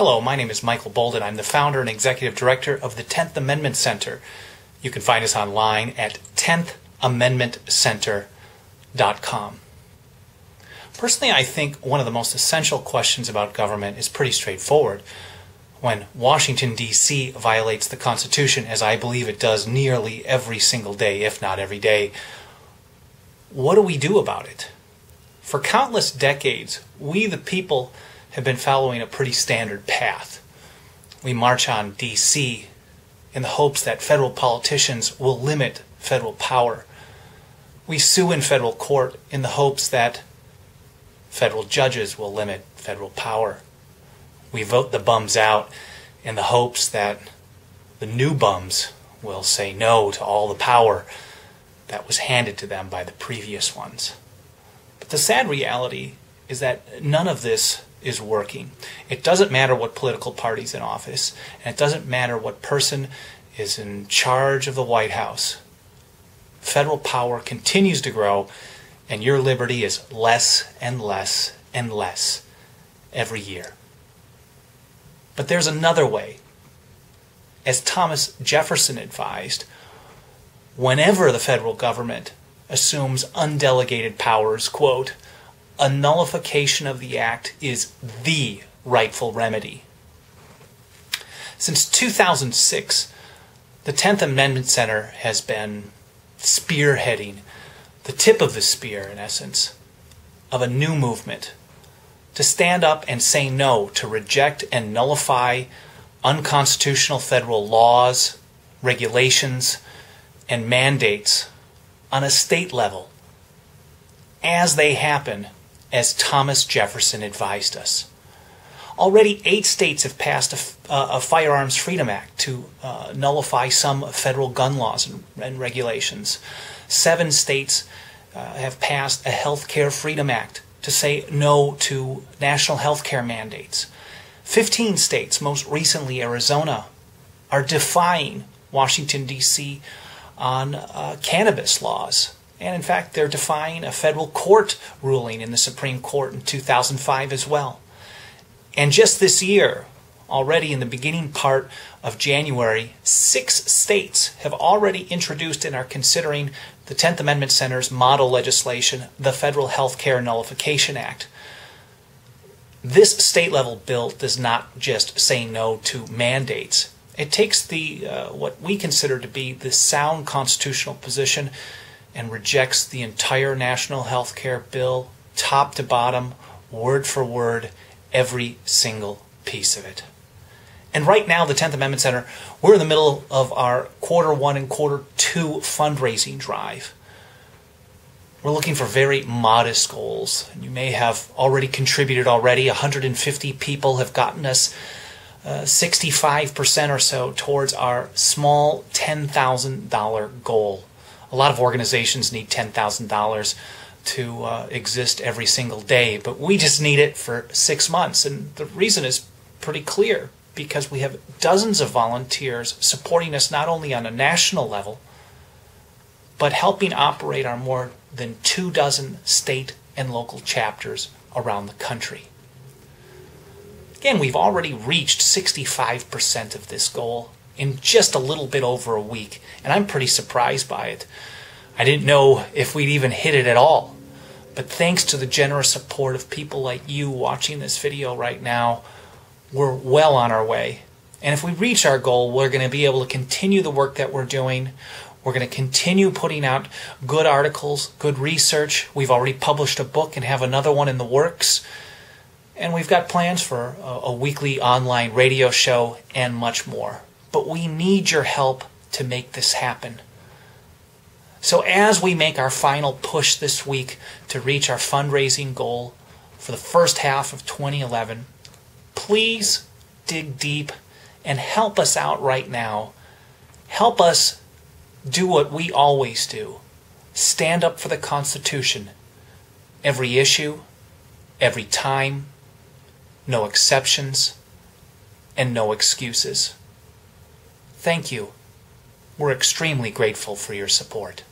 Hello, my name is Michael Bolden. I'm the founder and executive director of the 10th Amendment Center. You can find us online at 10thamendmentcenter.com. Personally, I think one of the most essential questions about government is pretty straightforward. When Washington D.C. violates the Constitution, as I believe it does nearly every single day, if not every day, what do we do about it? For countless decades, we the people have been following a pretty standard path. We march on D.C. in the hopes that federal politicians will limit federal power. We sue in federal court in the hopes that federal judges will limit federal power. We vote the bums out in the hopes that the new bums will say no to all the power that was handed to them by the previous ones. But the sad reality is that none of this is working. It doesn't matter what political party's in office, and it doesn't matter what person is in charge of the White House. Federal power continues to grow, and your liberty is less and less and less every year. But there's another way. As Thomas Jefferson advised, whenever the federal government assumes undelegated powers, quote, a nullification of the act is the rightful remedy. Since 2006, the 10th Amendment Center has been spearheading, the tip of the spear, in essence, of a new movement to stand up and say no, to reject and nullify unconstitutional federal laws, regulations, and mandates on a state level as they happen, as Thomas Jefferson advised us. Already 8 states have passed a Firearms Freedom Act to nullify some federal gun laws and regulations. 7 states have passed a Health Care Freedom Act to say no to national health care mandates. 15 states, most recently Arizona, are defying Washington D.C. on cannabis laws. And in fact, they're defying a federal court ruling in the Supreme Court in 2005 as well. And just this year, already in the beginning part of January, 6 states have already introduced and are considering the 10th Amendment Center's model legislation, the Federal Health Care Nullification Act. This state-level bill does not just say no to mandates. It takes the what we consider to be the sound constitutional position and rejects the entire national health care bill, top to bottom, word for word, every single piece of it. And right now, the 10th Amendment Center, we're in the middle of our Q1 and Q2 fundraising drive. We're looking for very modest goals. And you may have already contributed already. 150 people have gotten us 65% or so towards our small $10,000 goal. A lot of organizations need $10,000 to exist every single day, but we just need it for 6 months. And the reason is pretty clear, because we have dozens of volunteers supporting us not only on a national level, but helping operate our more than 24 state and local chapters around the country. Again, we've already reached 65% of this goal in just a little bit over a week, and I'm pretty surprised by it. I didn't know if we'd even hit it at all, but thanks to the generous support of people like you watching this video right now, we're well on our way. And if we reach our goal, we're going to be able to continue the work that we're doing. We're going to continue putting out good articles, good research. We've already published a book and have another one in the works. And we've got plans for a weekly online radio show and much more. But we need your help to make this happen. So as we make our final push this week to reach our fundraising goal for the first half of 2011, please dig deep and help us out right now. Help us do what we always do. Stand up for the Constitution. Every issue, every time, no exceptions, and no excuses. Thank you. We're extremely grateful for your support.